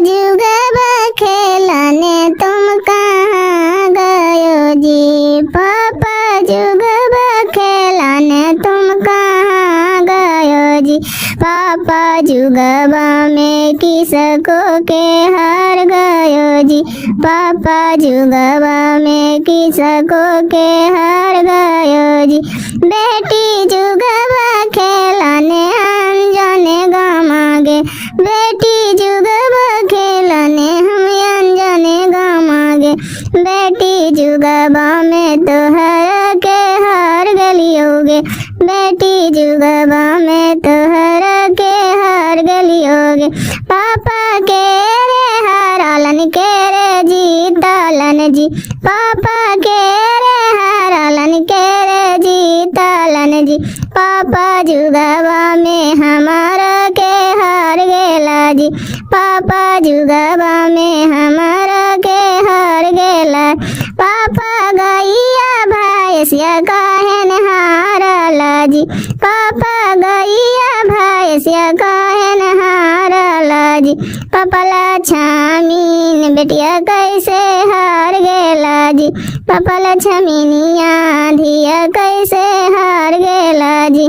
जुगवा खेलने तुम कहाँ गयो जी। पापा जुगवा खेलने तुम कहाँ गयो जी। पापा जुगवा में किसको के हार गयो जी। पापा जुगवा में किसको के हार गयो जी। बेटी जुगवा खेलने अनजाने गमागे। बेटी जुगवा खेलने हम अनजाने गमागे। बेटी जुगवा में तोहरा के हार गलियोगे। बेटी जुगवा में तोहरा के हार गलियोगे। पापा के रे हारालन के रे जीतालन जी। पापा के रे हारालन के रे जीतालन जी। पापा जुगवा में हमारा के हार गेला जी। पापा जुगवा में हमारा के हार गेला। पापा गैया भैंसिया काहे न हारला जी। पापा गैया भैंसिया काहे न हारला जी। पापा लक्ष्मीन बेटिया कैसे हार गेला जी। पापा लक्ष्मीनिया धिया कैसे हार गेला जी।